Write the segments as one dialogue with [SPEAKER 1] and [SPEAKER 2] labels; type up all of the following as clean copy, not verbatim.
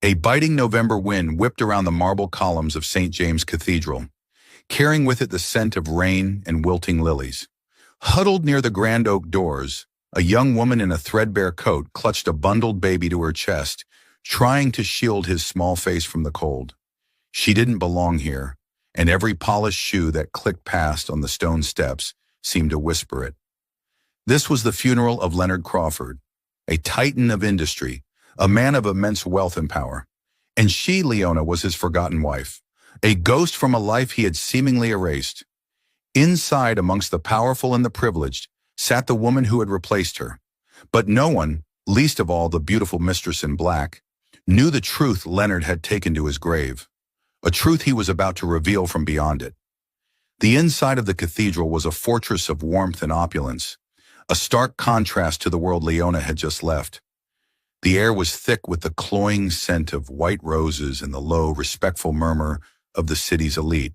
[SPEAKER 1] A biting November wind whipped around the marble columns of St. James Cathedral, carrying with it the scent of rain and wilting lilies. Huddled near the grand oak doors, a young woman in a threadbare coat clutched a bundled baby to her chest, trying to shield his small face from the cold. She didn't belong here, and every polished shoe that clicked past on the stone steps seemed to whisper it. This was the funeral of Leonard Crawford, a titan of industry, a man of immense wealth and power. And she, Leona, was his forgotten wife, a ghost from a life he had seemingly erased. Inside, amongst the powerful and the privileged, sat the woman who had replaced her. But no one, least of all the beautiful mistress in black, knew the truth Leonard had taken to his grave, a truth he was about to reveal from beyond it. The inside of the cathedral was a fortress of warmth and opulence, a stark contrast to the world Leona had just left. The air was thick with the cloying scent of white roses and the low, respectful murmur of the city's elite.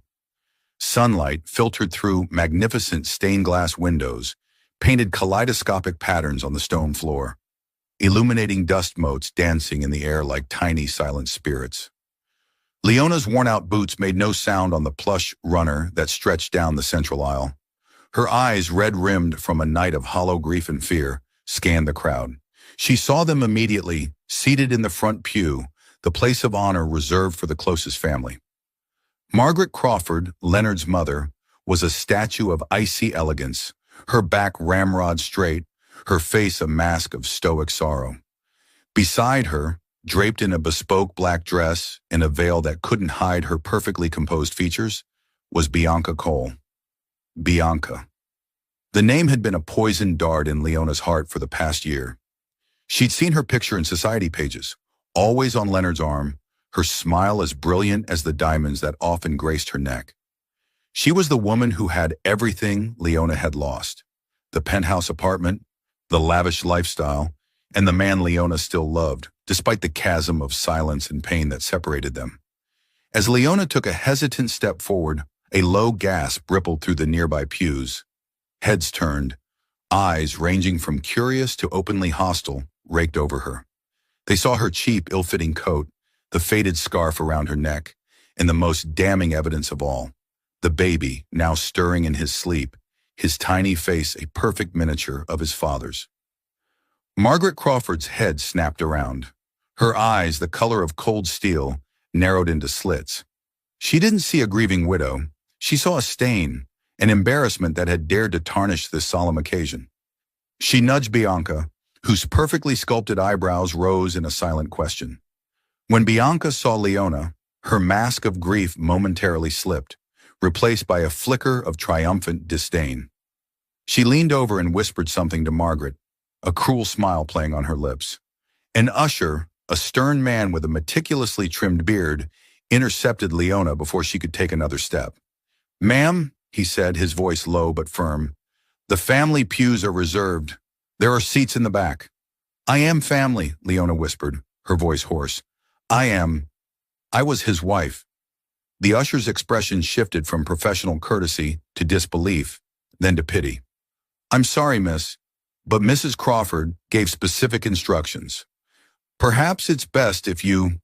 [SPEAKER 1] Sunlight, filtered through magnificent stained glass windows, painted kaleidoscopic patterns on the stone floor, illuminating dust motes dancing in the air like tiny silent spirits. Leona's worn-out boots made no sound on the plush runner that stretched down the central aisle. Her eyes, red-rimmed from a night of hollow grief and fear, scanned the crowd. She saw them immediately, seated in the front pew, the place of honor reserved for the closest family. Margaret Crawford, Leonard's mother, was a statue of icy elegance, her back ramrod straight, her face a mask of stoic sorrow. Beside her, draped in a bespoke black dress and a veil that couldn't hide her perfectly composed features, was Bianca Cole. Bianca. The name had been a poisoned dart in Leona's heart for the past year. She'd seen her picture in society pages, always on Leonard's arm, her smile as brilliant as the diamonds that often graced her neck. She was the woman who had everything Leona had lost: the penthouse apartment, the lavish lifestyle, and the man Leona still loved, despite the chasm of silence and pain that separated them. As Leona took a hesitant step forward, a low gasp rippled through the nearby pews. Heads turned, eyes ranging from curious to openly hostile raked over her. They saw her cheap, ill-fitting coat, the faded scarf around her neck, and the most damning evidence of all, the baby now stirring in his sleep, his tiny face a perfect miniature of his father's. Margaret Crawford's head snapped around. Her eyes, the color of cold steel, narrowed into slits. She didn't see a grieving widow. She saw a stain, an embarrassment that had dared to tarnish this solemn occasion. She nudged Bianca, whose perfectly sculpted eyebrows rose in a silent question. When Bianca saw Leona, her mask of grief momentarily slipped, replaced by a flicker of triumphant disdain. She leaned over and whispered something to Margaret, a cruel smile playing on her lips. An usher, a stern man with a meticulously trimmed beard, intercepted Leona before she could take another step. "Ma'am," he said, his voice low but firm, "the family pews are reserved. There are seats in the back." "I am family," Leona whispered, her voice hoarse. I was his wife." The usher's expression shifted from professional courtesy to disbelief, then to pity. "I'm sorry, miss, but Mrs. Crawford gave specific instructions. Perhaps it's best if you—"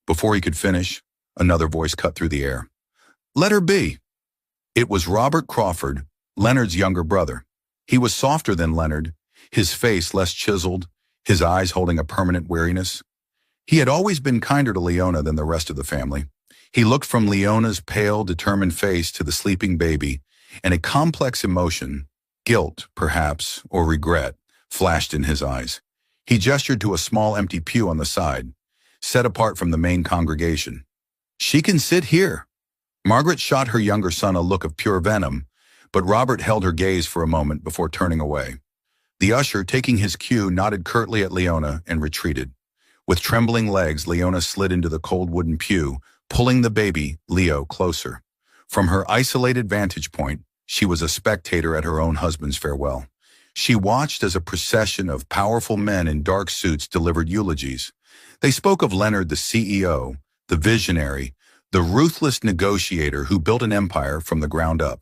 [SPEAKER 1] Before he could finish, another voice cut through the air. "Let her be." It was Robert Crawford, Leonard's younger brother. He was softer than Leonard, his face less chiseled, his eyes holding a permanent weariness. He had always been kinder to Leona than the rest of the family. He looked from Leona's pale, determined face to the sleeping baby, and a complex emotion, guilt, perhaps, or regret, flashed in his eyes. He gestured to a small empty pew on the side, set apart from the main congregation. "She can sit here." Margaret shot her younger son a look of pure venom, but Robert held her gaze for a moment before turning away. The usher, taking his cue, nodded curtly at Leona and retreated. With trembling legs, Leona slid into the cold wooden pew, pulling the baby, Leo, closer. From her isolated vantage point, she was a spectator at her own husband's farewell. She watched as a procession of powerful men in dark suits delivered eulogies. They spoke of Leonard, the CEO, the visionary, the ruthless negotiator who built an empire from the ground up.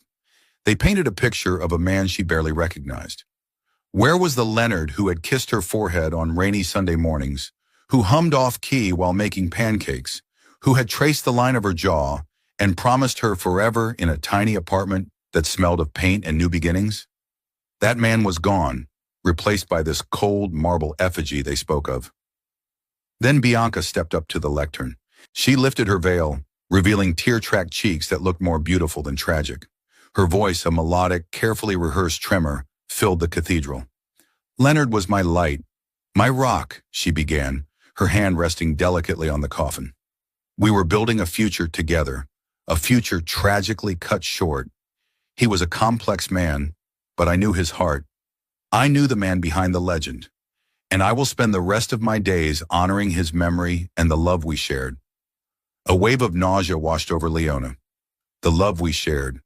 [SPEAKER 1] They painted a picture of a man she barely recognized. Where was the Leonard who had kissed her forehead on rainy Sunday mornings, who hummed off-key while making pancakes, who had traced the line of her jaw and promised her forever in a tiny apartment that smelled of paint and new beginnings? That man was gone, replaced by this cold marble effigy they spoke of. Then Bianca stepped up to the lectern. She lifted her veil, revealing tear-tracked cheeks that looked more beautiful than tragic. Her voice, a melodic, carefully rehearsed tremor, filled the cathedral. "Leonard was my light, my rock," she began, her hand resting delicately on the coffin. "We were building a future together, a future tragically cut short. He was a complex man, but I knew his heart. I knew the man behind the legend, and I will spend the rest of my days honoring his memory and the love we shared." A wave of nausea washed over Leona. The love we shared.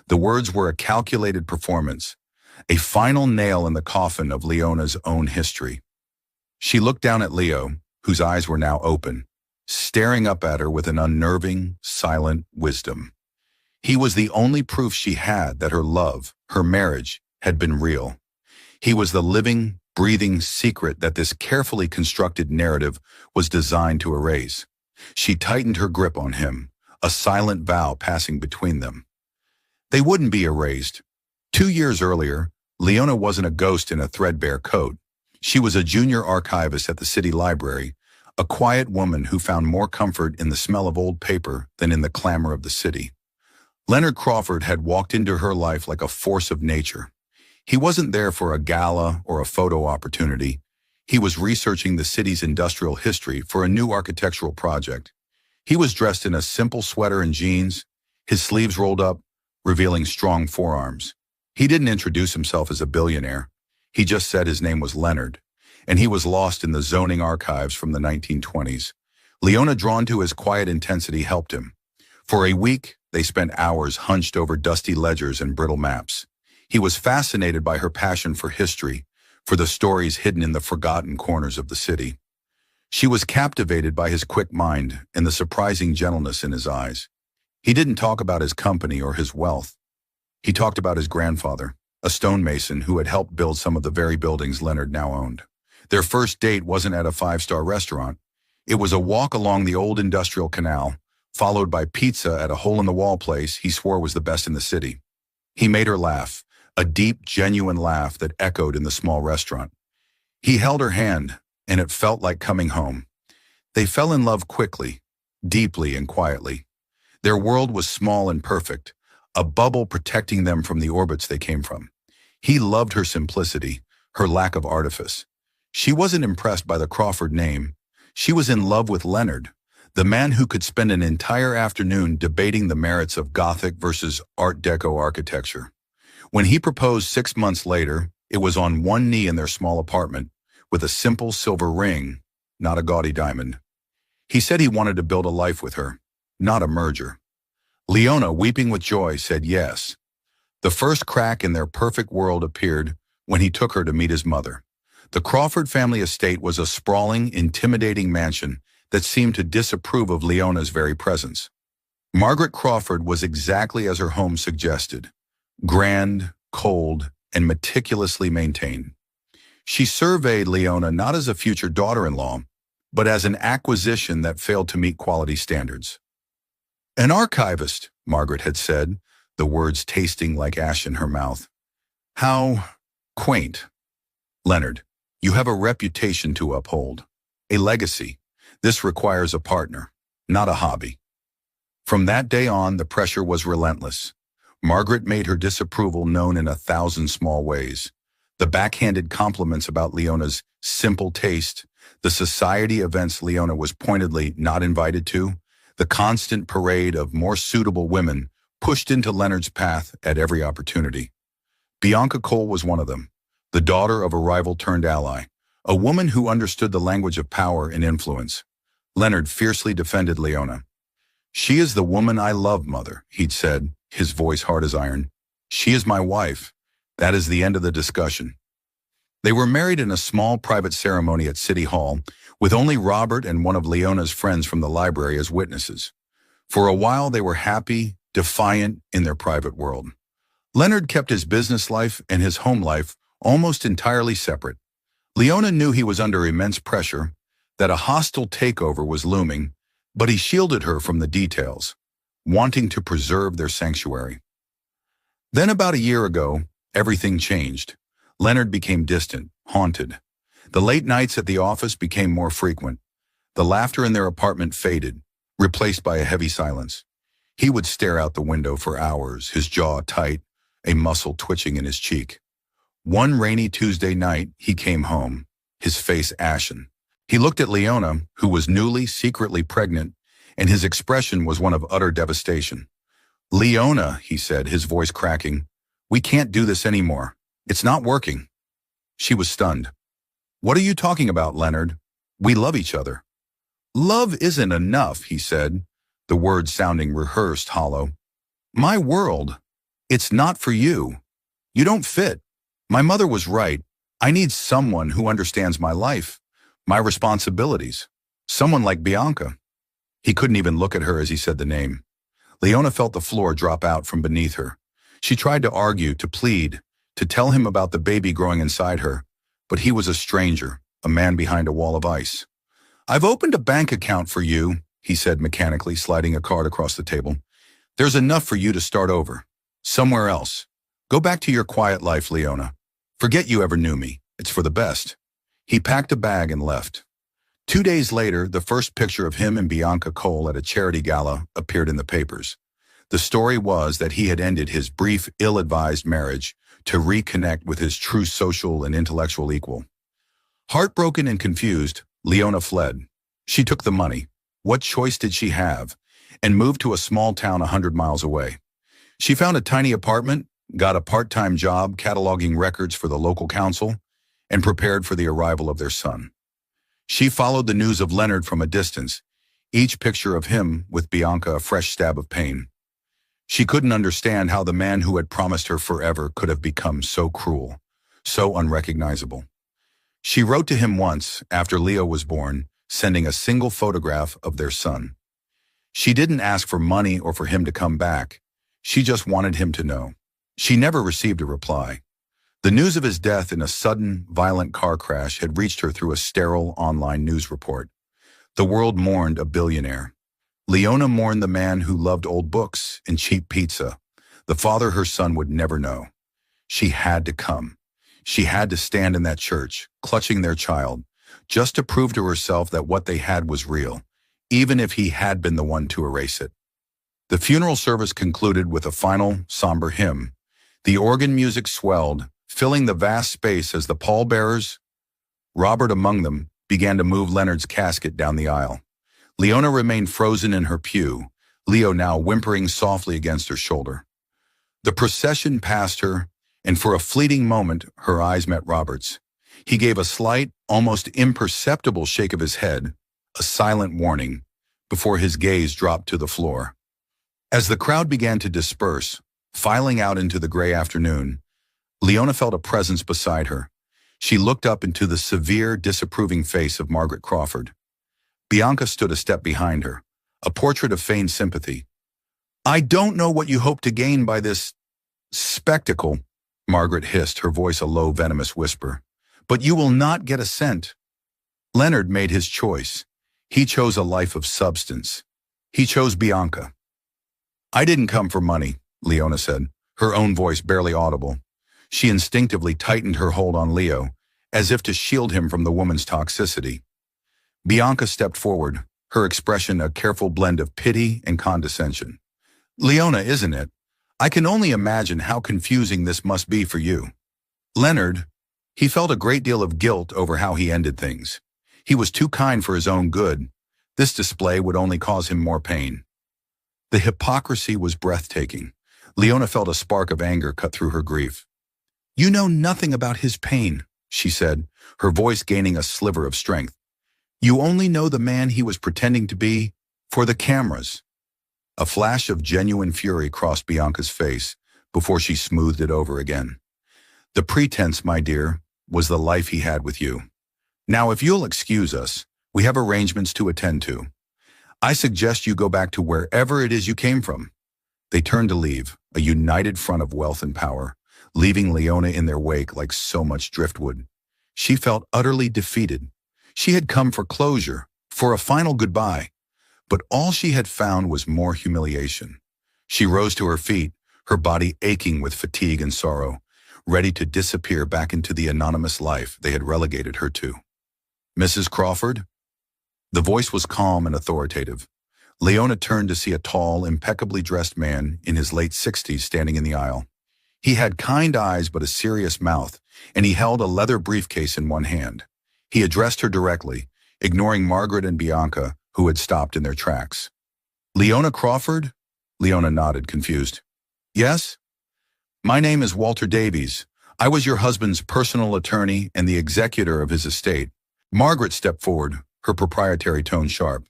[SPEAKER 1] The words were a calculated performance, a final nail in the coffin of Leona's own history. She looked down at Leo, whose eyes were now open, staring up at her with an unnerving, silent wisdom. He was the only proof she had that her love, her marriage, had been real. He was the living, breathing secret that this carefully constructed narrative was designed to erase. She tightened her grip on him, a silent vow passing between them. They wouldn't be erased. 2 years earlier, Leona wasn't a ghost in a threadbare coat. She was a junior archivist at the city library, a quiet woman who found more comfort in the smell of old paper than in the clamor of the city. Leonard Crawford had walked into her life like a force of nature. He wasn't there for a gala or a photo opportunity. He was researching the city's industrial history for a new architectural project. He was dressed in a simple sweater and jeans, his sleeves rolled up, revealing strong forearms. He didn't introduce himself as a billionaire. He just said his name was Leonard, and he was lost in the zoning archives from the 1920s. Leona, drawn to his quiet intensity, helped him. For a week, they spent hours hunched over dusty ledgers and brittle maps. He was fascinated by her passion for history, for the stories hidden in the forgotten corners of the city. She was captivated by his quick mind and the surprising gentleness in his eyes. He didn't talk about his company or his wealth. He talked about his grandfather, a stonemason who had helped build some of the very buildings Leonard now owned. Their first date wasn't at a 5-star restaurant. It was a walk along the old industrial canal, followed by pizza at a hole-in-the-wall place he swore was the best in the city. He made her laugh, a deep, genuine laugh that echoed in the small restaurant. He held her hand, and it felt like coming home. They fell in love quickly, deeply and quietly. Their world was small and perfect, a bubble protecting them from the orbits they came from. He loved her simplicity, her lack of artifice. She wasn't impressed by the Crawford name. She was in love with Leonard, the man who could spend an entire afternoon debating the merits of Gothic versus Art Deco architecture. When he proposed 6 months later, it was on one knee in their small apartment, with a simple silver ring, not a gaudy diamond. He said he wanted to build a life with her, not a merger. Leona, weeping with joy, said yes. The first crack in their perfect world appeared when he took her to meet his mother. The Crawford family estate was a sprawling, intimidating mansion that seemed to disapprove of Leona's very presence. Margaret Crawford was exactly as her home suggested, grand, cold, and meticulously maintained. She surveyed Leona not as a future daughter-in-law, but as an acquisition that failed to meet quality standards. "An archivist," Margaret had said, the words tasting like ash in her mouth. "How quaint." "Leonard, you have a reputation to uphold, a legacy. This requires a partner, not a hobby." From that day on, the pressure was relentless. Margaret made her disapproval known in 1,000 small ways. The backhanded compliments about Leona's simple taste, the society events Leona was pointedly not invited to, the constant parade of more suitable women pushed into Leonard's path at every opportunity. Bianca Cole was one of them, the daughter of a rival turned ally, a woman who understood the language of power and influence. Leonard fiercely defended Leona. "She is the woman I love, Mother," he'd said, his voice hard as iron. "She is my wife. That is the end of the discussion." They were married in a small private ceremony at City Hall, with only Robert and one of Leona's friends from the library as witnesses. For a while they were happy, defiant in their private world. Leonard kept his business life and his home life almost entirely separate. Leona knew he was under immense pressure, that a hostile takeover was looming, but he shielded her from the details, wanting to preserve their sanctuary. Then about a year ago, everything changed. Leonard became distant, haunted. The late nights at the office became more frequent. The laughter in their apartment faded, replaced by a heavy silence. He would stare out the window for hours, his jaw tight, a muscle twitching in his cheek. One rainy Tuesday night, he came home, his face ashen. He looked at Leona, who was newly, secretly pregnant, and his expression was one of utter devastation. "Leona," he said, his voice cracking, "we can't do this anymore. It's not working." She was stunned. "What are you talking about, Leonard? We love each other." "Love isn't enough," he said, the words sounding rehearsed, hollow. "My world. It's not for you. You don't fit. My mother was right. I need someone who understands my life, my responsibilities. Someone like Bianca." He couldn't even look at her as he said the name. Leona felt the floor drop out from beneath her. She tried to argue, to plead, to tell him about the baby growing inside her, but he was a stranger, a man behind a wall of ice. "I've opened a bank account for you," he said mechanically, sliding a card across the table. "There's enough for you to start over. Somewhere else. Go back to your quiet life, Leona. Forget you ever knew me. It's for the best." He packed a bag and left. 2 days later, the first picture of him and Bianca Cole at a charity gala appeared in the papers. The story was that he had ended his brief, ill-advised marriage to reconnect with his true social and intellectual equal. Heartbroken and confused, Leona fled. She took the money. What choice did she have? And moved to a small town 100 miles away. She found a tiny apartment, got a part-time job cataloging records for the local council, and prepared for the arrival of their son. She followed the news of Leonard from a distance, each picture of him with Bianca a fresh stab of pain. She couldn't understand how the man who had promised her forever could have become so cruel, so unrecognizable. She wrote to him once, after Leo was born, sending a single photograph of their son. She didn't ask for money or for him to come back. She just wanted him to know. She never received a reply. The news of his death in a sudden, violent car crash had reached her through a sterile online news report. The world mourned a billionaire. Leona mourned the man who loved old books and cheap pizza, the father her son would never know. She had to come. She had to stand in that church, clutching their child, just to prove to herself that what they had was real, even if he had been the one to erase it. The funeral service concluded with a final, somber hymn. The organ music swelled, filling the vast space as the pallbearers, Robert among them, began to move Leonard's casket down the aisle. Leona remained frozen in her pew, Leo now whimpering softly against her shoulder. The procession passed her, and for a fleeting moment, her eyes met Robert's. He gave a slight, almost imperceptible shake of his head, a silent warning, before his gaze dropped to the floor. As the crowd began to disperse, filing out into the gray afternoon, Leona felt a presence beside her. She looked up into the severe, disapproving face of Margaret Crawford. Bianca stood a step behind her, a portrait of feigned sympathy. "I don't know what you hope to gain by this spectacle," Margaret hissed, her voice a low, venomous whisper. "But you will not get a cent." Leonard made his choice. He chose a life of substance. He chose Bianca. "I didn't come for money," Leona said, her own voice barely audible. She instinctively tightened her hold on Leo, as if to shield him from the woman's toxicity. Bianca stepped forward, her expression a careful blend of pity and condescension. "Leona, isn't it? I can only imagine how confusing this must be for you." Leonard, he felt a great deal of guilt over how he ended things. He was too kind for his own good. This display would only cause him more pain. The hypocrisy was breathtaking. Leona felt a spark of anger cut through her grief. "You know nothing about his pain," she said, her voice gaining a sliver of strength. "You only know the man he was pretending to be for the cameras." A flash of genuine fury crossed Bianca's face before she smoothed it over again. "The pretense, my dear, was the life he had with you. Now, if you'll excuse us, we have arrangements to attend to. I suggest you go back to wherever it is you came from." They turned to leave, a united front of wealth and power, leaving Leona in their wake like so much driftwood. She felt utterly defeated. She had come for closure, for a final goodbye, but all she had found was more humiliation. She rose to her feet, her body aching with fatigue and sorrow, ready to disappear back into the anonymous life they had relegated her to. "Mrs. Crawford?" The voice was calm and authoritative. Leona turned to see a tall, impeccably dressed man in his late 60s standing in the aisle. He had kind eyes but a serious mouth, and he held a leather briefcase in one hand. He addressed her directly, ignoring Margaret and Bianca, who had stopped in their tracks. "Leona Crawford?" Leona nodded, confused. "Yes? My name is Walter Davies. I was your husband's personal attorney and the executor of his estate." Margaret stepped forward, her proprietary tone sharp.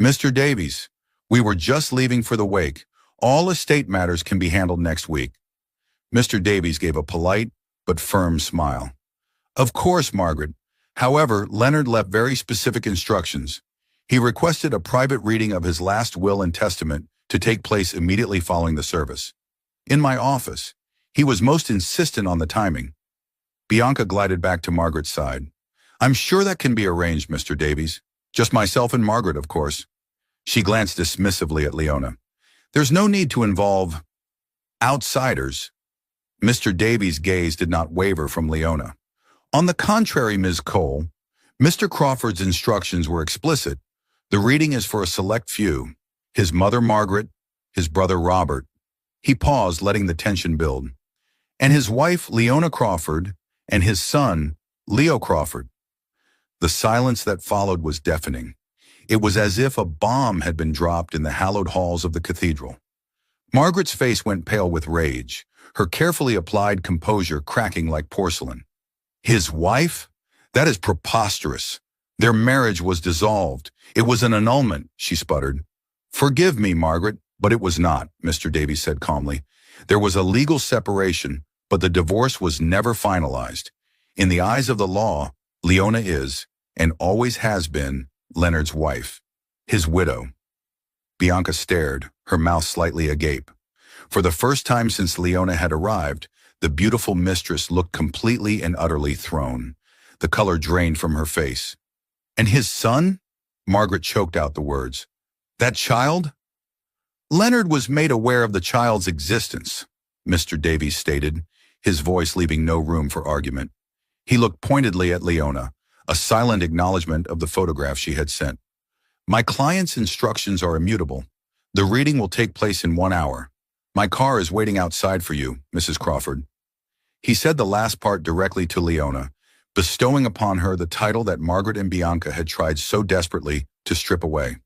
[SPEAKER 1] "Mr. Davies, we were just leaving for the wake. All estate matters can be handled next week." Mr. Davies gave a polite but firm smile. "Of course, Margaret. However, Leonard left very specific instructions. He requested a private reading of his last will and testament to take place immediately following the service. In my office, he was most insistent on the timing." Bianca glided back to Margaret's side. "I'm sure that can be arranged, Mr. Davies. Just myself and Margaret, of course." She glanced dismissively at Leona. "There's no need to involve outsiders." Mr. Davies' gaze did not waver from Leona. "On the contrary, Ms. Cole, Mr. Crawford's instructions were explicit. The reading is for a select few. His mother Margaret, his brother Robert." He paused, letting the tension build. "And his wife Leona Crawford, and his son Leo Crawford." The silence that followed was deafening. It was as if a bomb had been dropped in the hallowed halls of the cathedral. Margaret's face went pale with rage, her carefully applied composure cracking like porcelain. "His wife? That is preposterous. Their marriage was dissolved. It was an annulment," she sputtered. "Forgive me, Margaret, but it was not," Mr. Davies said calmly. "There was a legal separation, but the divorce was never finalized. In the eyes of the law, Leona is, and always has been, Leonard's wife, his widow." Bianca stared, her mouth slightly agape. For the first time since Leona had arrived, the beautiful mistress looked completely and utterly thrown. The color drained from her face. "And his son?" Margaret choked out the words. "That child?" "Leonard was made aware of the child's existence," Mr. Davies stated, his voice leaving no room for argument. He looked pointedly at Leona, a silent acknowledgement of the photograph she had sent. "My client's instructions are immutable. The reading will take place in 1 hour. My car is waiting outside for you, Mrs. Crawford." He said the last part directly to Leona, bestowing upon her the title that Margaret and Bianca had tried so desperately to strip away.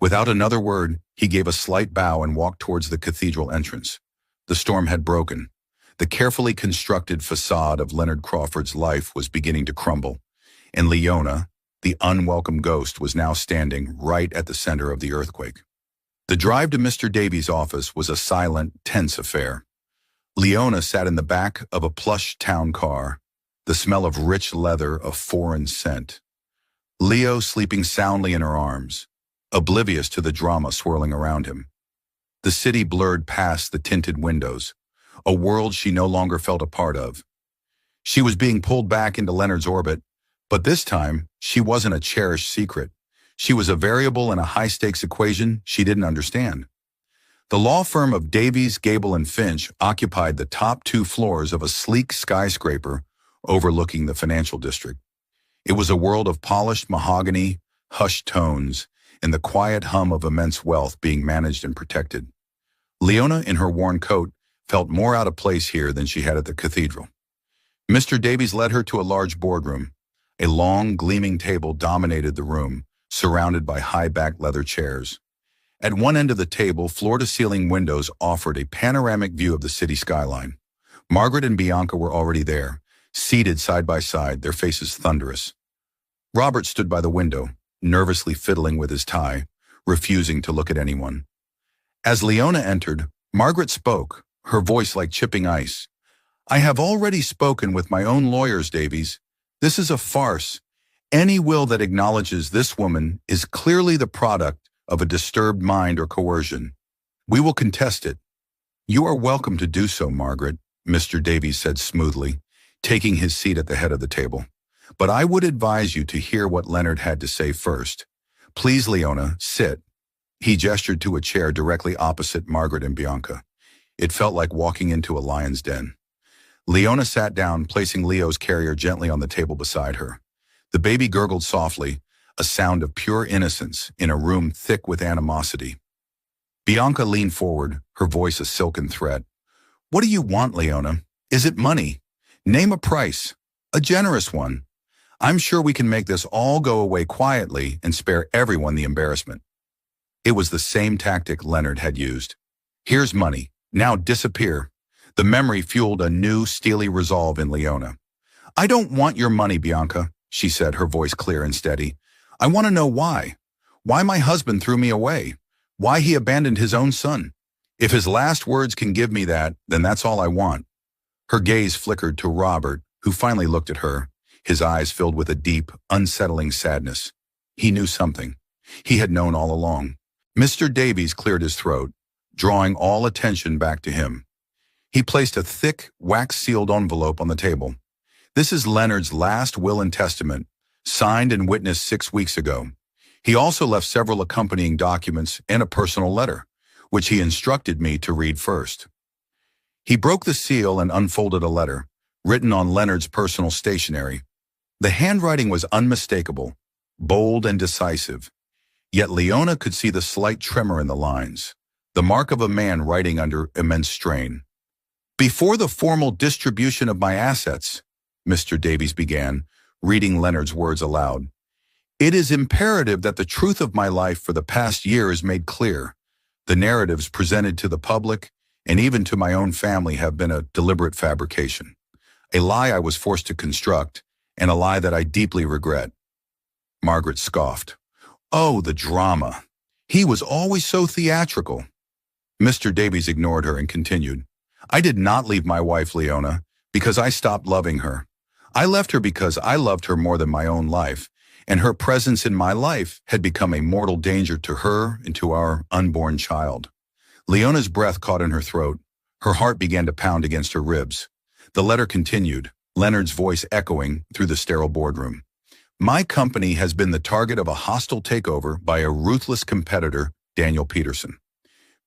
[SPEAKER 1] Without another word, he gave a slight bow and walked towards the cathedral entrance. The storm had broken. The carefully constructed facade of Leonard Crawford's life was beginning to crumble, and Leona, the unwelcome ghost, was now standing right at the center of the earthquake. The drive to Mr. Davies' office was a silent, tense affair. Leona sat in the back of a plush town car, the smell of rich leather a foreign scent. Leo sleeping soundly in her arms, oblivious to the drama swirling around him. The city blurred past the tinted windows, a world she no longer felt a part of. She was being pulled back into Leonard's orbit, but this time she wasn't a cherished secret. She was a variable in a high-stakes equation she didn't understand. The law firm of Davies, Gable, and Finch occupied the top 2 floors of a sleek skyscraper overlooking the financial district. It was a world of polished mahogany, hushed tones, and the quiet hum of immense wealth being managed and protected. Leona, in her worn coat, felt more out of place here than she had at the cathedral. Mr. Davies led her to a large boardroom. A long, gleaming table dominated the room, surrounded by high-backed leather chairs. At one end of the table, floor-to-ceiling windows offered a panoramic view of the city skyline. Margaret and Bianca were already there, seated side by side, their faces thunderous. Robert stood by the window, nervously fiddling with his tie, refusing to look at anyone. As Leona entered, Margaret spoke, her voice like chipping ice. "I have already spoken with my own lawyers, Davies. This is a farce. Any will that acknowledges this woman is clearly the product of a disturbed mind or coercion. We will contest it." "You are welcome to do so, Margaret," Mr. Davies said smoothly, taking his seat at the head of the table. But I would advise you to hear what Leonard had to say first. Please, Leona, sit. He gestured to a chair directly opposite Margaret and Bianca. It felt like walking into a lion's den. Leona sat down, placing Leo's carrier gently on the table beside her. The baby gurgled softly, a sound of pure innocence in a room thick with animosity. Bianca leaned forward, her voice a silken threat. What do you want, Leona? Is it money? Name a price. A generous one. I'm sure we can make this all go away quietly and spare everyone the embarrassment. It was the same tactic Leonard had used. Here's money. Now disappear. The memory fueled a new, steely resolve in Leona. I don't want your money, Bianca, she said, her voice clear and steady. I want to know why. Why my husband threw me away. Why he abandoned his own son. If his last words can give me that, then that's all I want. Her gaze flickered to Robert, who finally looked at her, his eyes filled with a deep, unsettling sadness. He knew something. He had known all along. Mr. Davies cleared his throat, drawing all attention back to him. He placed a thick, wax-sealed envelope on the table. This is Leonard's last will and testament, signed and witnessed 6 weeks ago. He also left several accompanying documents and a personal letter, which he instructed me to read first. He broke the seal and unfolded a letter, written on Leonard's personal stationery. The handwriting was unmistakable, bold and decisive. Yet Leona could see the slight tremor in the lines, the mark of a man writing under immense strain. Before the formal distribution of my assets, Mr. Davies began, reading Leonard's words aloud, it is imperative that the truth of my life for the past year is made clear. The narratives presented to the public and even to my own family have been a deliberate fabrication, a lie I was forced to construct, and a lie that I deeply regret. Margaret scoffed. Oh, the drama. He was always so theatrical. Mr. Davies ignored her and continued. I did not leave my wife, Leona, because I stopped loving her. I left her because I loved her more than my own life, and her presence in my life had become a mortal danger to her and to our unborn child. Leona's breath caught in her throat. Her heart began to pound against her ribs. The letter continued, Leonard's voice echoing through the sterile boardroom. My company has been the target of a hostile takeover by a ruthless competitor, Daniel Peterson.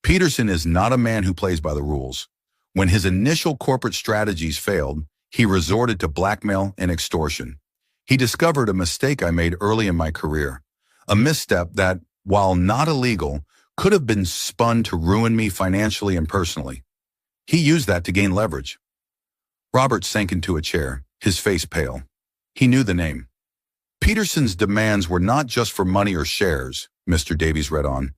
[SPEAKER 1] Peterson is not a man who plays by the rules. When his initial corporate strategies failed, he resorted to blackmail and extortion. He discovered a mistake I made early in my career, a misstep that, while not illegal, could have been spun to ruin me financially and personally. He used that to gain leverage. Robert sank into a chair, his face pale. He knew the name. Peterson's demands were not just for money or shares, Mr. Davies read on.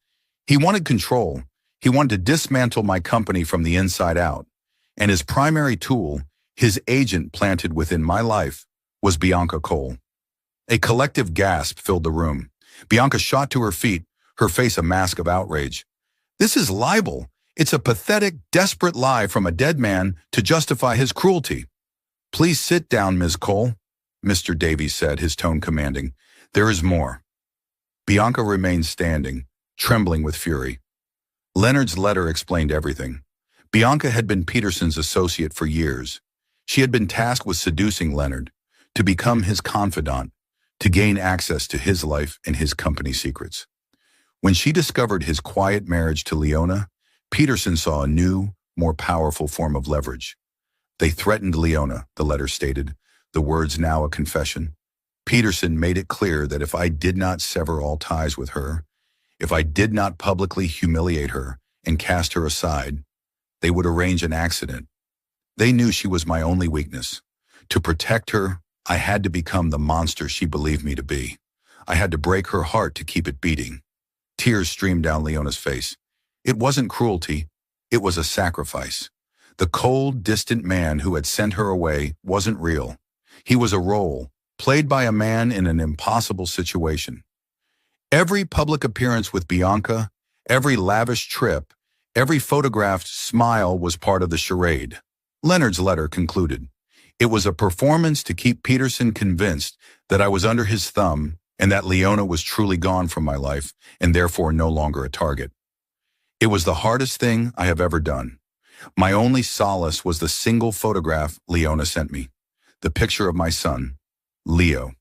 [SPEAKER 1] He wanted control. He wanted to dismantle my company from the inside out. And his primary tool, his agent planted within my life, was Bianca Cole. A collective gasp filled the room. Bianca shot to her feet, her face a mask of outrage. This is libel. It's a pathetic, desperate lie from a dead man to justify his cruelty. Please sit down, Ms. Cole, Mr. Davies said, his tone commanding. There is more. Bianca remained standing, trembling with fury. Leonard's letter explained everything. Bianca had been Peterson's associate for years. She had been tasked with seducing Leonard, to become his confidant, to gain access to his life and his company secrets. When she discovered his quiet marriage to Leona, Peterson saw a new, more powerful form of leverage. They threatened Leona, the letter stated, the words now a confession. Peterson made it clear that if I did not sever all ties with her, if I did not publicly humiliate her and cast her aside, they would arrange an accident. They knew she was my only weakness. To protect her, I had to become the monster she believed me to be. I had to break her heart to keep it beating. Tears streamed down Leona's face. It wasn't cruelty. It was a sacrifice. The cold, distant man who had sent her away wasn't real. He was a role, played by a man in an impossible situation. Every public appearance with Bianca, every lavish trip, every photographed smile was part of the charade. Leonard's letter concluded. It was a performance to keep Peterson convinced that I was under his thumb and that Leona was truly gone from my life and therefore no longer a target. It was the hardest thing I have ever done. My only solace was the single photograph Leona sent me, the picture of my son. Leo.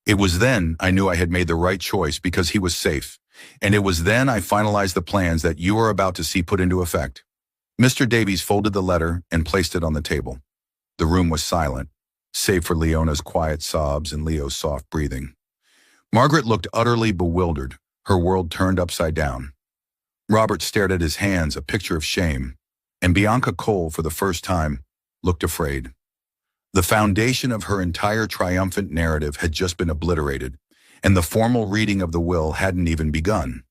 [SPEAKER 1] It was then I knew I had made the right choice because he was safe. And it was then I finalized the plans that you are about to see put into effect. Mr. Davies folded the letter and placed it on the table. The room was silent, save for Leona's quiet sobs and Leo's soft breathing. Margaret looked utterly bewildered, her world turned upside down. Robert stared at his hands, a picture of shame, and Bianca Cole, for the first time, looked afraid. The foundation of her entire triumphant narrative had just been obliterated, and the formal reading of the will hadn't even begun.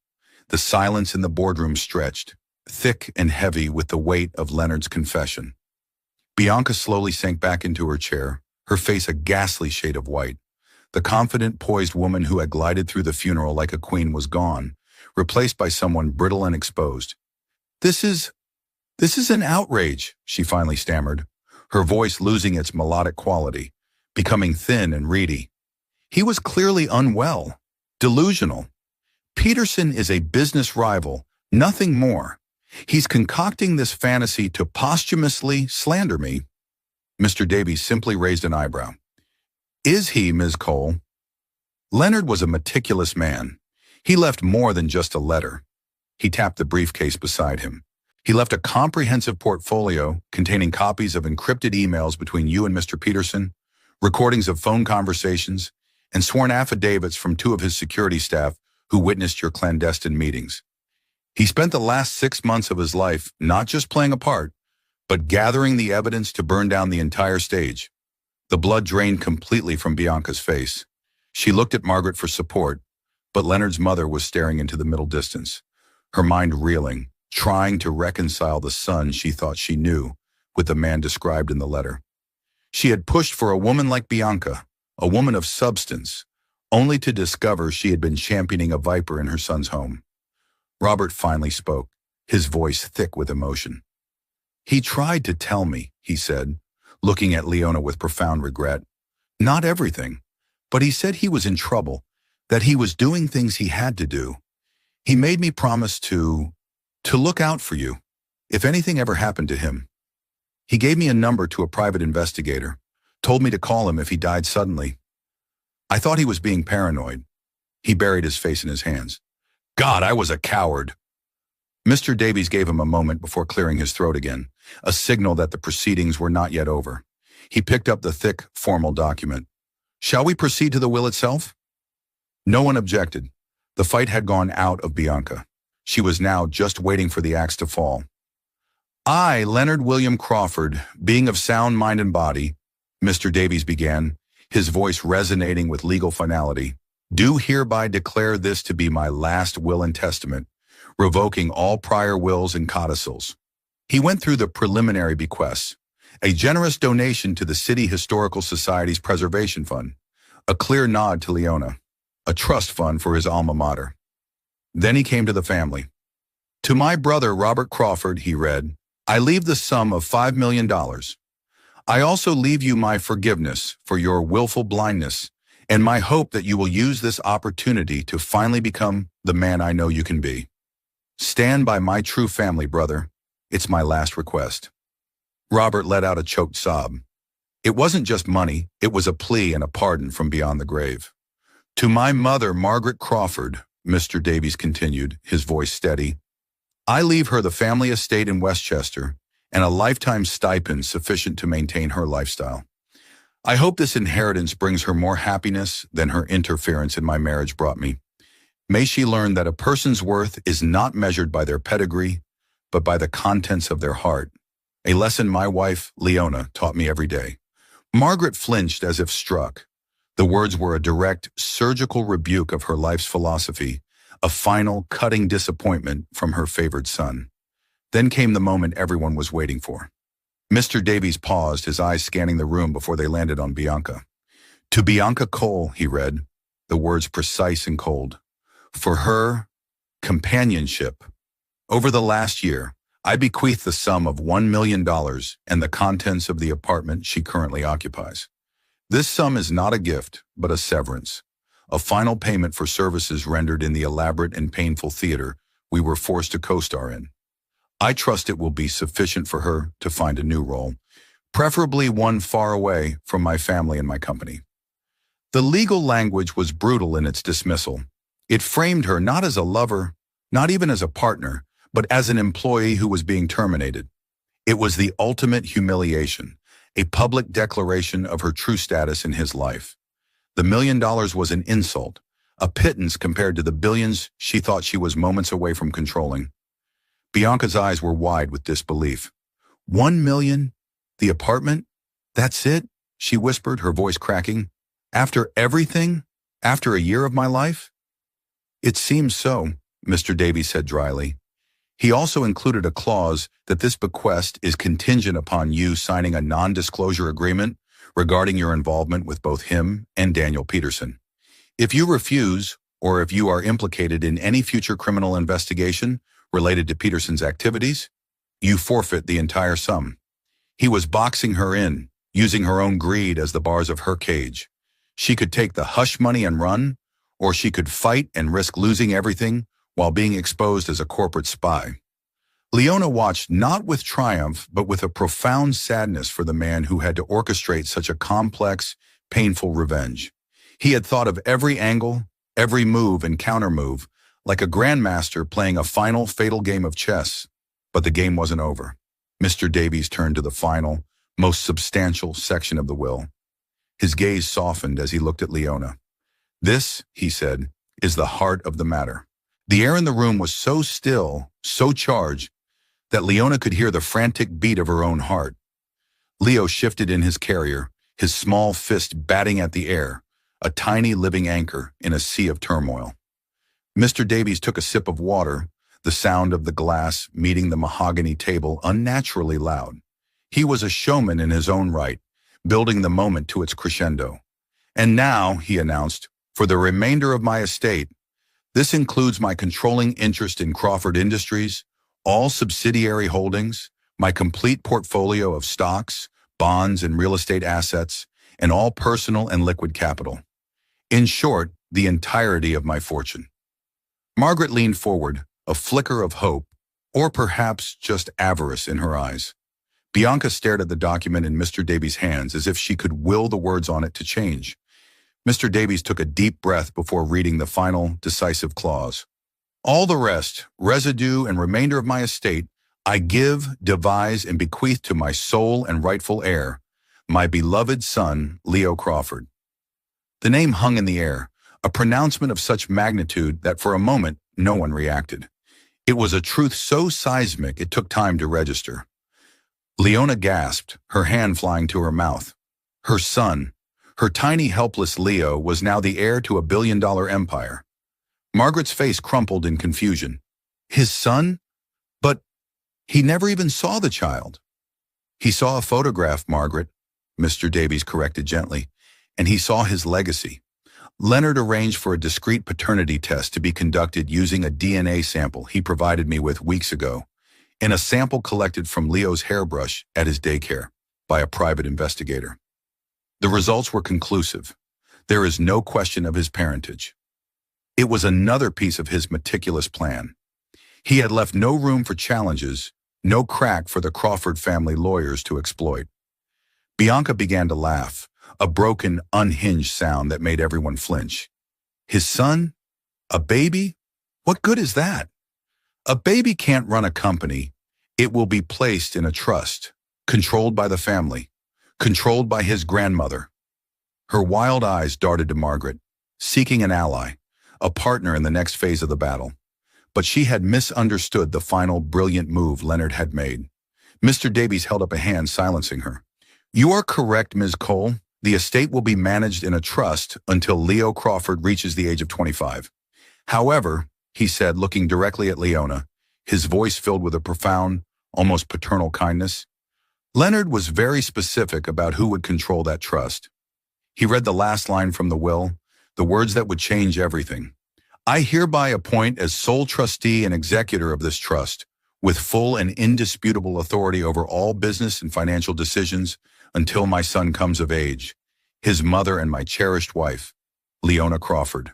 [SPEAKER 1] The silence in the boardroom stretched, thick and heavy with the weight of Leonard's confession. Bianca slowly sank back into her chair, her face a ghastly shade of white. The confident, poised woman who had glided through the funeral like a queen was gone, replaced by someone brittle and exposed. This is an outrage," she finally stammered, her voice losing its melodic quality, becoming thin and reedy. He was clearly unwell, delusional. Peterson is a business rival, nothing more. He's concocting this fantasy to posthumously slander me. Mr. Davies simply raised an eyebrow. Is he, Ms. Cole? Leonard was a meticulous man. He left more than just a letter. He tapped the briefcase beside him. He left a comprehensive portfolio containing copies of encrypted emails between you and Mr. Peterson, recordings of phone conversations, and sworn affidavits from 2 of his security staff who witnessed your clandestine meetings. He spent the last 6 months of his life not just playing a part, but gathering the evidence to burn down the entire stage. The blood drained completely from Bianca's face. She looked at Margaret for support, but Leonard's mother was staring into the middle distance, her mind reeling, trying to reconcile the son she thought she knew with the man described in the letter. She had pushed for a woman like Bianca, a woman of substance, only to discover she had been championing a viper in her son's home. Robert finally spoke, his voice thick with emotion. He tried to tell me, he said, looking at Leona with profound regret. Not everything, but he said he was in trouble, that he was doing things he had to do. He made me promise to look out for you, if anything ever happened to him. He gave me a number to a private investigator, told me to call him if he died suddenly. I thought he was being paranoid. He buried his face in his hands. God, I was a coward. Mr. Davies gave him a moment before clearing his throat again, a signal that the proceedings were not yet over. He picked up the thick, formal document. Shall we proceed to the will itself? No one objected. The fight had gone out of Bianca. She was now just waiting for the axe to fall. I, Leonard William Crawford, being of sound mind and body, Mr. Davies began, his voice resonating with legal finality, do hereby declare this to be my last will and testament, revoking all prior wills and codicils. He went through the preliminary bequests, a generous donation to the City Historical Society's Preservation Fund, a clear nod to Leona, a trust fund for his alma mater. Then he came to the family. To my brother Robert Crawford, he read, I leave the sum of $5 million. I also leave you my forgiveness for your willful blindness and my hope that you will use this opportunity to finally become the man I know you can be. Stand by my true family, brother. It's my last request. Robert let out a choked sob. It wasn't just money, it was a plea and a pardon from beyond the grave. To my mother, Margaret Crawford, Mr. Davies continued, his voice steady, I leave her the family estate in Westchester and a lifetime stipend sufficient to maintain her lifestyle. I hope this inheritance brings her more happiness than her interference in my marriage brought me. May she learn that a person's worth is not measured by their pedigree, but by the contents of their heart, a lesson my wife, Leona, taught me every day. Margaret flinched as if struck. The words were a direct, surgical rebuke of her life's philosophy, a final, cutting disappointment from her favored son. Then came the moment everyone was waiting for. Mr. Davies paused, his eyes scanning the room before they landed on Bianca. To Bianca Cole, he read, the words precise and cold. For her companionship. Over the last year, I bequeath the sum of $1 million and the contents of the apartment she currently occupies. This sum is not a gift, but a severance, a final payment for services rendered in the elaborate and painful theater we were forced to co-star in. I trust it will be sufficient for her to find a new role, preferably one far away from my family and my company. The legal language was brutal in its dismissal. It framed her not as a lover, not even as a partner, but as an employee who was being terminated. It was the ultimate humiliation, a public declaration of her true status in his life. The $1 million was an insult, a pittance compared to the billions she thought she was moments away from controlling. Bianca's eyes were wide with disbelief. 1 million? The apartment? That's it? She whispered, her voice cracking. After everything? After a year of my life? It seems so, Mr. Davies said dryly. He also included a clause that this bequest is contingent upon you signing a non-disclosure agreement regarding your involvement with both him and Daniel Peterson. If you refuse, or if you are implicated in any future criminal investigation related to Peterson's activities, you forfeit the entire sum. He was boxing her in, using her own greed as the bars of her cage. She could take the hush money and run, or she could fight and risk losing everything while being exposed as a corporate spy. Leona watched not with triumph, but with a profound sadness for the man who had to orchestrate such a complex, painful revenge. He had thought of every angle, every move and countermove, like a grandmaster playing a final, fatal game of chess. But the game wasn't over. Mr. Davies turned to the final, most substantial section of the will. His gaze softened as he looked at Leona. This, he said, is the heart of the matter. The air in the room was so still, so charged, that Leona could hear the frantic beat of her own heart. Leo shifted in his carrier, his small fist batting at the air, a tiny living anchor in a sea of turmoil. Mr. Davies took a sip of water, the sound of the glass meeting the mahogany table unnaturally loud. He was a showman in his own right, building the moment to its crescendo. And now, he announced, for the remainder of my estate, this includes my controlling interest in Crawford Industries, all subsidiary holdings, my complete portfolio of stocks, bonds, and real estate assets, and all personal and liquid capital. In short, the entirety of my fortune. Margaret leaned forward, a flicker of hope, or perhaps just avarice in her eyes. Bianca stared at the document in Mr. Davies' hands as if she could will the words on it to change. Mr. Davies took a deep breath before reading the final, decisive clause. All the rest, residue and remainder of my estate, I give, devise, and bequeath to my sole and rightful heir, my beloved son, Leo Crawford. The name hung in the air, a pronouncement of such magnitude that for a moment no one reacted. It was a truth so seismic it took time to register. Leona gasped, her hand flying to her mouth. Her son, her tiny helpless Leo, was now the heir to a billion-dollar empire. Margaret's face crumpled in confusion. His son? But he never even saw the child. He saw a photograph, Margaret, Mr. Davies corrected gently, and he saw his legacy. Leonard arranged for a discreet paternity test to be conducted using a DNA sample he provided me with weeks ago, and a sample collected from Leo's hairbrush at his daycare by a private investigator. The results were conclusive. There is no question of his parentage. It was another piece of his meticulous plan. He had left no room for challenges, no crack for the Crawford family lawyers to exploit. Bianca began to laugh, a broken, unhinged sound that made everyone flinch. His son? A baby? What good is that? A baby can't run a company. It will be placed in a trust, controlled by the family, controlled by his grandmother. Her wild eyes darted to Margaret, seeking an ally, a partner in the next phase of the battle. But she had misunderstood the final brilliant move Leonard had made. Mr. Davies held up a hand, silencing her. You are correct, Ms. Cole. The estate will be managed in a trust until Leo Crawford reaches the age of 25. However, he said, looking directly at Leona, his voice filled with a profound, almost paternal kindness, Leonard was very specific about who would control that trust. He read the last line from the will, the words that would change everything. I hereby appoint as sole trustee and executor of this trust, with full and indisputable authority over all business and financial decisions until my son comes of age, his mother and my cherished wife, Leona Crawford.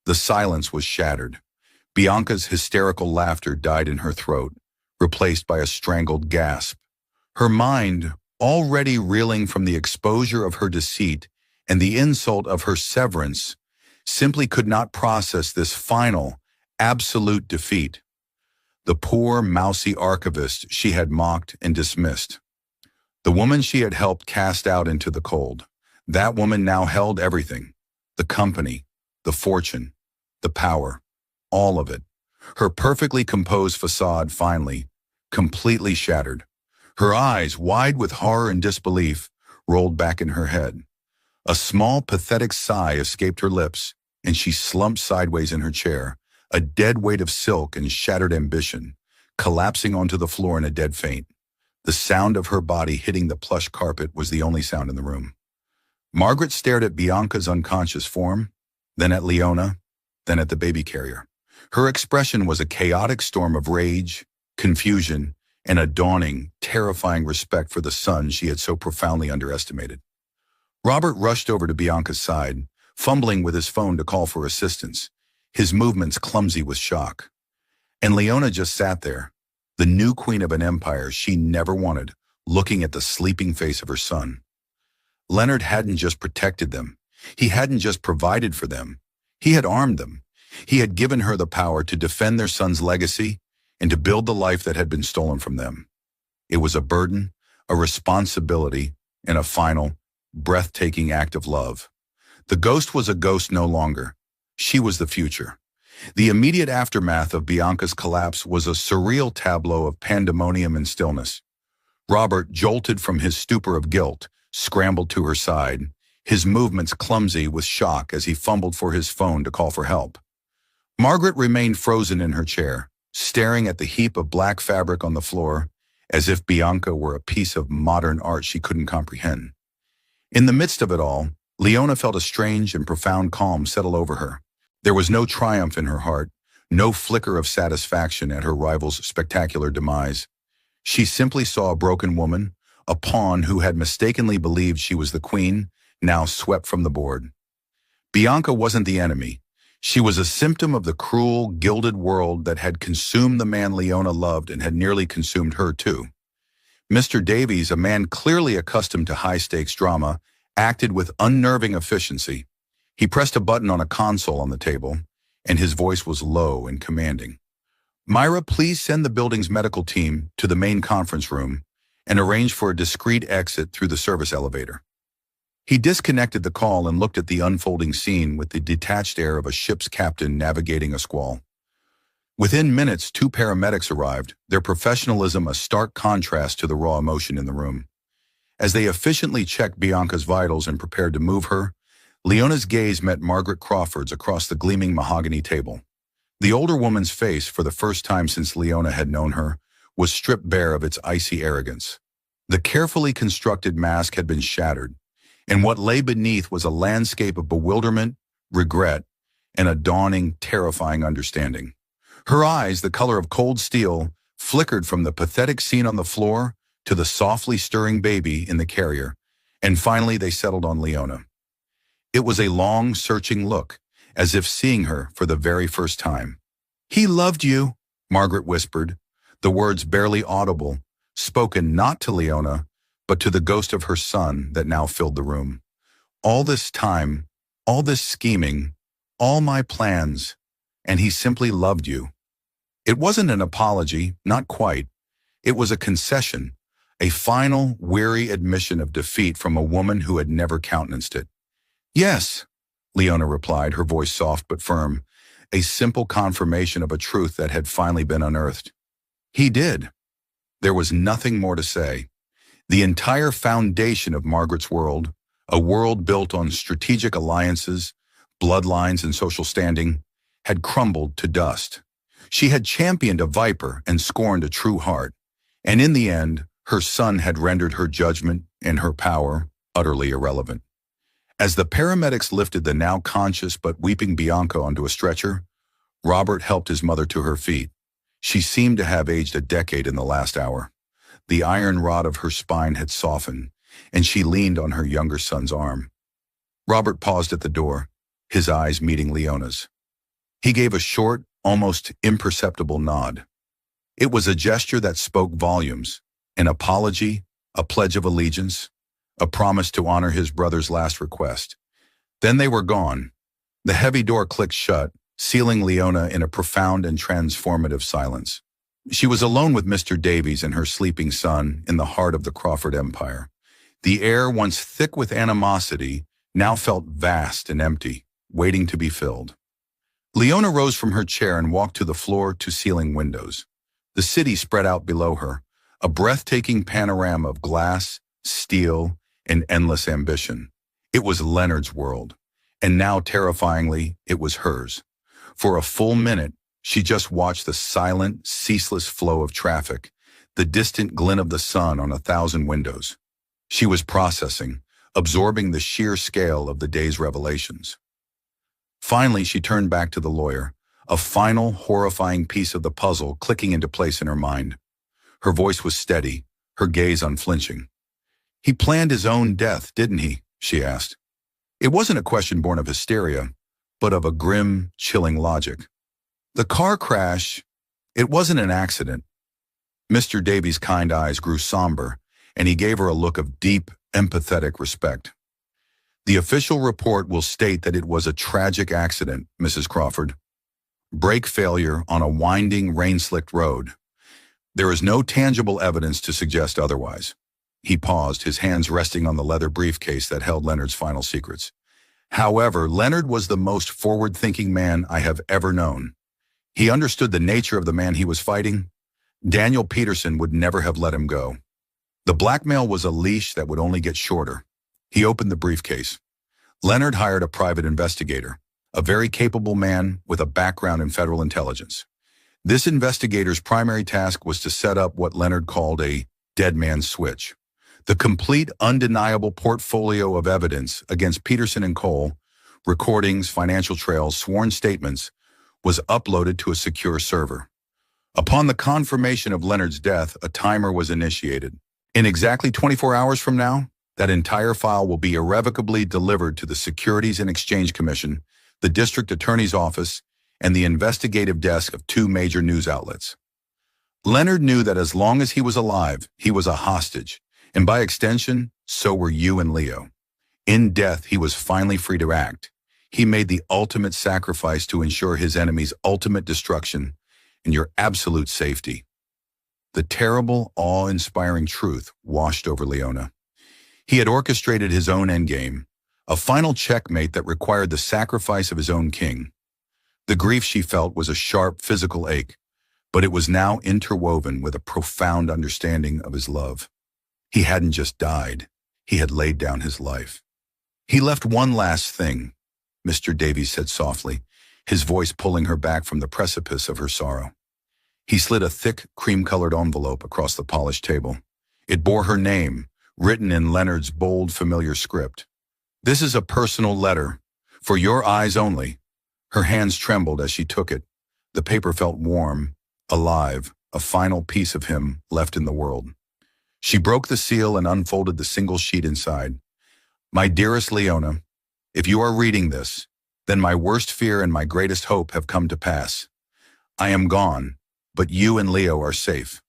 [SPEAKER 1] The silence was shattered. Bianca's hysterical laughter died in her throat, replaced by a strangled gasp. Her mind, already reeling from the exposure of her deceit and the insult of her severance simply could not process this final, absolute defeat. The poor, mousy archivist she had mocked and dismissed. The woman she had helped cast out into the cold. That woman now held everything. The company, the fortune, the power, all of it. Her perfectly composed facade finally, completely shattered. Her eyes, wide with horror and disbelief, rolled back in her head. A small, pathetic sigh escaped her lips, and she slumped sideways in her chair, a dead weight of silk and shattered ambition, collapsing onto the floor in a dead faint. The sound of her body hitting the plush carpet was the only sound in the room. Margaret stared at Bianca's unconscious form, then at Leona, then at the baby carrier. Her expression was a chaotic storm of rage, confusion, and a dawning, terrifying respect for the son she had so profoundly underestimated. Robert rushed over to Bianca's side, fumbling with his phone to call for assistance, his movements clumsy with shock. And Leona just sat there, the new queen of an empire she never wanted, looking at the sleeping face of her son. Leonard hadn't just protected them. He hadn't just provided for them. He had armed them. He had given her the power to defend their son's legacy and to build the life that had been stolen from them. It was a burden, a responsibility, and a final, breathtaking act of love. The ghost was a ghost no longer. She was the future. The immediate aftermath of Bianca's collapse was a surreal tableau of pandemonium and stillness. Robert, jolted from his stupor of guilt, scrambled to her side, his movements clumsy with shock as he fumbled for his phone to call for help. Margaret remained frozen in her chair, staring at the heap of black fabric on the floor, as if Bianca were a piece of modern art she couldn't comprehend. In the midst of it all, Leona felt a strange and profound calm settle over her. There was no triumph in her heart, no flicker of satisfaction at her rival's spectacular demise. She simply saw a broken woman, a pawn who had mistakenly believed she was the queen, now swept from the board. Bianca wasn't the enemy. She was a symptom of the cruel, gilded world that had consumed the man Leona loved and had nearly consumed her too. Mr. Davies, a man clearly accustomed to high-stakes drama, acted with unnerving efficiency. He pressed a button on a console on the table, and his voice was low and commanding. "Myra, please send the building's medical team to the main conference room and arrange for a discreet exit through the service elevator." He disconnected the call and looked at the unfolding scene with the detached air of a ship's captain navigating a squall. Within minutes, 2 paramedics arrived, their professionalism a stark contrast to the raw emotion in the room. As they efficiently checked Bianca's vitals and prepared to move her, Leona's gaze met Margaret Crawford's across the gleaming mahogany table. The older woman's face, for the first time since Leona had known her, was stripped bare of its icy arrogance. The carefully constructed mask had been shattered, and what lay beneath was a landscape of bewilderment, regret, and a dawning, terrifying understanding. Her eyes, the color of cold steel, flickered from the pathetic scene on the floor to the softly stirring baby in the carrier, and finally they settled on Leona. It was a long, searching look, as if seeing her for the very first time. "He loved you," Margaret whispered, the words barely audible, spoken not to Leona, but to the ghost of her son that now filled the room. "All this time, all this scheming, all my plans, and he simply loved you." It wasn't an apology, not quite. It was a concession, a final, weary admission of defeat from a woman who had never countenanced it. "Yes," Leona replied, her voice soft but firm, a simple confirmation of a truth that had finally been unearthed. "He did." There was nothing more to say. The entire foundation of Margaret's world, a world built on strategic alliances, bloodlines, and social standing, had crumbled to dust. She had championed a viper and scorned a true heart, and in the end, her son had rendered her judgment and her power utterly irrelevant. As the paramedics lifted the now conscious but weeping Bianca onto a stretcher, Robert helped his mother to her feet. She seemed to have aged a decade in the last hour. The iron rod of her spine had softened, and she leaned on her younger son's arm. Robert paused at the door, his eyes meeting Leona's. He gave a short, almost imperceptible nod. It was a gesture that spoke volumes, an apology, a pledge of allegiance, a promise to honor his brother's last request. Then they were gone. The heavy door clicked shut, sealing Leona in a profound and transformative silence. She was alone with Mr. Davies and her sleeping son in the heart of the Crawford Empire. The air, once thick with animosity, now felt vast and empty, waiting to be filled. Leona rose from her chair and walked to the floor-to-ceiling windows. The city spread out below her, a breathtaking panorama of glass, steel, and endless ambition. It was Leonard's world, and now, terrifyingly, it was hers. For a full minute, she just watched the silent, ceaseless flow of traffic, the distant glint of the sun on 1,000 windows. She was processing, absorbing the sheer scale of the day's revelations. Finally, she turned back to the lawyer, a final, horrifying piece of the puzzle clicking into place in her mind. Her voice was steady, her gaze unflinching. "He planned his own death, didn't he?" she asked. It wasn't a question born of hysteria, but of a grim, chilling logic. The car crash, it wasn't an accident. Mr. Davies' kind eyes grew somber, and he gave her a look of deep, empathetic respect. "The official report will state that it was a tragic accident, Mrs. Crawford. Brake failure on a winding, rain-slicked road. There is no tangible evidence to suggest otherwise." He paused, his hands resting on the leather briefcase that held Leonard's final secrets. "However, Leonard was the most forward-thinking man I have ever known. He understood the nature of the man he was fighting. Daniel Peterson would never have let him go. The blackmail was a leash that would only get shorter." He opened the briefcase. Leonard hired a private investigator, a very capable man with a background in federal intelligence. This investigator's primary task was to set up what Leonard called a dead man's switch. The complete, undeniable portfolio of evidence against Peterson and Cole, recordings, financial trails, sworn statements, was uploaded to a secure server. Upon the confirmation of Leonard's death, a timer was initiated. In exactly 24 hours from now, that entire file will be irrevocably delivered to the Securities and Exchange Commission, the District Attorney's Office, and the investigative desk of 2 major news outlets. Leonard knew that as long as he was alive, he was a hostage, and by extension, so were you and Leo. In death, he was finally free to act. He made the ultimate sacrifice to ensure his enemy's ultimate destruction and your absolute safety. The terrible, awe-inspiring truth washed over Leona. He had orchestrated his own endgame, a final checkmate that required the sacrifice of his own king. The grief she felt was a sharp physical ache, but it was now interwoven with a profound understanding of his love. He hadn't just died, he had laid down his life. "He left one last thing," Mr. Davies said softly, his voice pulling her back from the precipice of her sorrow. He slid a thick, cream-colored envelope across the polished table. It bore her name, written in Leonard's bold, familiar script. "This is a personal letter, for your eyes only." Her hands trembled as she took it. The paper felt warm, alive, a final piece of him left in the world. She broke the seal and unfolded the single sheet inside. "My dearest Leona, if you are reading this, then my worst fear and my greatest hope have come to pass. I am gone, but you and Leo are safe.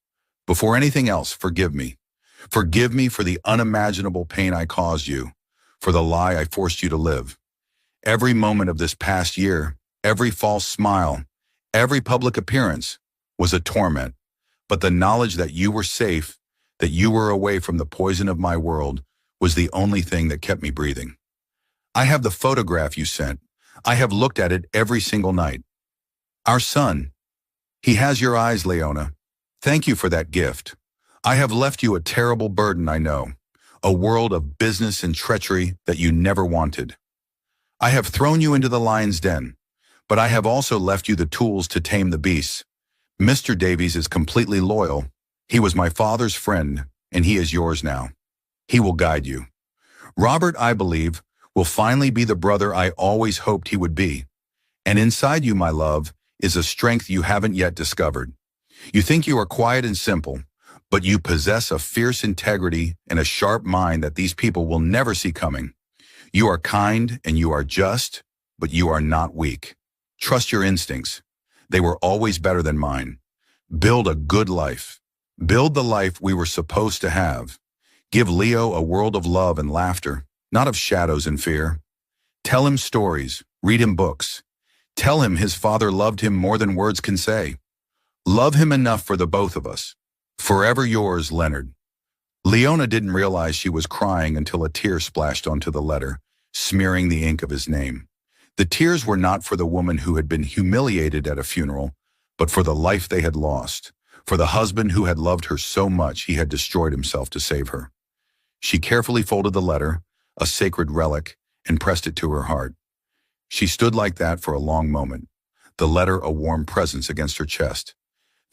[SPEAKER 1] Before anything else, forgive me. Forgive me for the unimaginable pain I caused you, for the lie I forced you to live. Every moment of this past year, every false smile, every public appearance was a torment, but the knowledge that you were safe, that you were away from the poison of my world, was the only thing that kept me breathing. I have the photograph you sent. I have looked at it every single night. Our son. He has your eyes, Leona. Thank you for that gift. I have left you a terrible burden, I know, a world of business and treachery that you never wanted. I have thrown you into the lion's den, but I have also left you the tools to tame the beasts. Mr. Davies is completely loyal. He was my father's friend, and he is yours now. He will guide you. Robert, I believe, will finally be the brother I always hoped he would be. And inside you, my love, is a strength you haven't yet discovered. You think you are quiet and simple, but you possess a fierce integrity and a sharp mind that these people will never see coming. You are kind and you are just, but you are not weak. Trust your instincts. They were always better than mine. Build a good life. Build the life we were supposed to have. Give Leo a world of love and laughter, not of shadows and fear. Tell him stories, read him books. Tell him his father loved him more than words can say. Love him enough for the both of us. Forever yours, Leonard. Leona didn't realize she was crying until a tear splashed onto the letter, smearing the ink of his name. The tears were not for the woman who had been humiliated at a funeral, but for the life they had lost, for the husband who had loved her so much he had destroyed himself to save her. She carefully folded the letter, a sacred relic, and pressed it to her heart. She stood like that for a long moment, the letter a warm presence against her chest.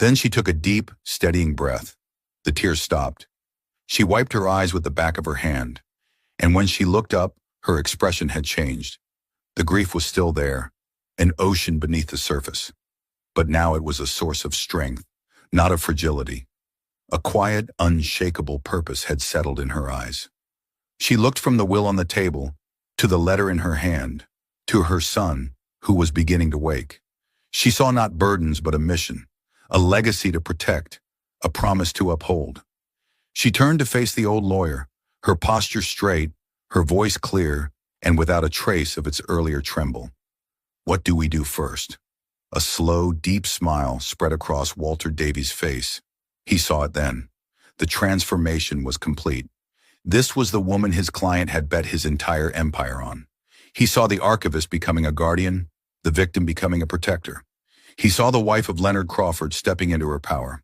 [SPEAKER 1] Then she took a deep, steadying breath. The tears stopped. She wiped her eyes with the back of her hand, and when she looked up, her expression had changed. The grief was still there, an ocean beneath the surface. But now it was a source of strength, not of fragility. A quiet, unshakable purpose had settled in her eyes. She looked from the will on the table, to the letter in her hand, to her son, who was beginning to wake. She saw not burdens but a mission, a legacy to protect, a promise to uphold. She turned to face the old lawyer, her posture straight, her voice clear, and without a trace of its earlier tremble. What do we do first? A slow, deep smile spread across Walter Davies' face. He saw it then. The transformation was complete. This was the woman his client had bet his entire empire on. He saw the archivist becoming a guardian, the victim becoming a protector. He saw the wife of Leonard Crawford stepping into her power.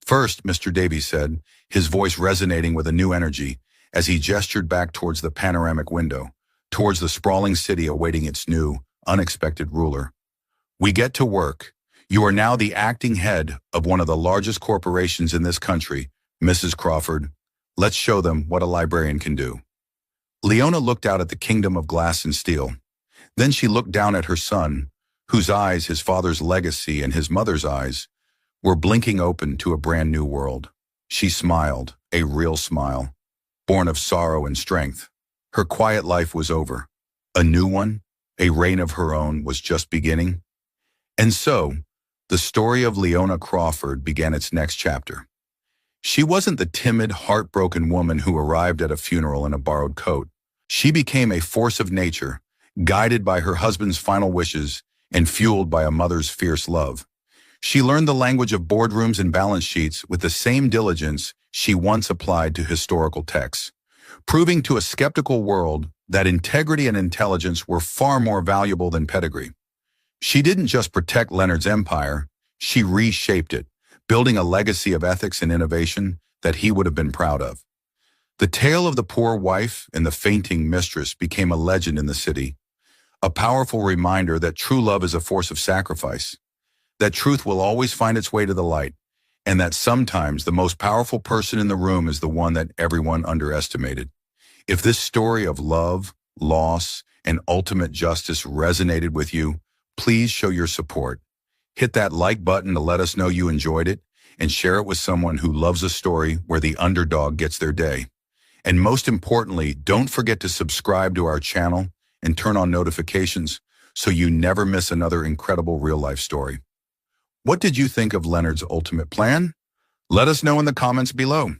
[SPEAKER 1] First, Mr. Davies said, his voice resonating with a new energy as he gestured back towards the panoramic window, towards the sprawling city awaiting its new, unexpected ruler. We get to work. You are now the acting head of one of the largest corporations in this country, Mrs. Crawford. Let's show them what a librarian can do. Leona looked out at the kingdom of glass and steel. Then she looked down at her son, whose eyes, his father's legacy and his mother's eyes, were blinking open to a brand new world. She smiled, a real smile, born of sorrow and strength. Her quiet life was over. A new one, a reign of her own, was just beginning. And so, the story of Leona Crawford began its next chapter. She wasn't the timid, heartbroken woman who arrived at a funeral in a borrowed coat. She became a force of nature, guided by her husband's final wishes and fueled by a mother's fierce love. She learned the language of boardrooms and balance sheets with the same diligence she once applied to historical texts, proving to a skeptical world that integrity and intelligence were far more valuable than pedigree. She didn't just protect Leonard's empire, she reshaped it, building a legacy of ethics and innovation that he would have been proud of. The tale of the poor wife and the fainting mistress became a legend in the city, a powerful reminder that true love is a force of sacrifice, that truth will always find its way to the light, and that sometimes the most powerful person in the room is the one that everyone underestimated. If this story of love, loss, and ultimate justice resonated with you, please show your support. Hit that like button to let us know you enjoyed it, and share it with someone who loves a story where the underdog gets their day. And most importantly, don't forget to subscribe to our channel and turn on notifications so you never miss another incredible real-life story. What did you think of Leonard's ultimate plan? Let us know in the comments below.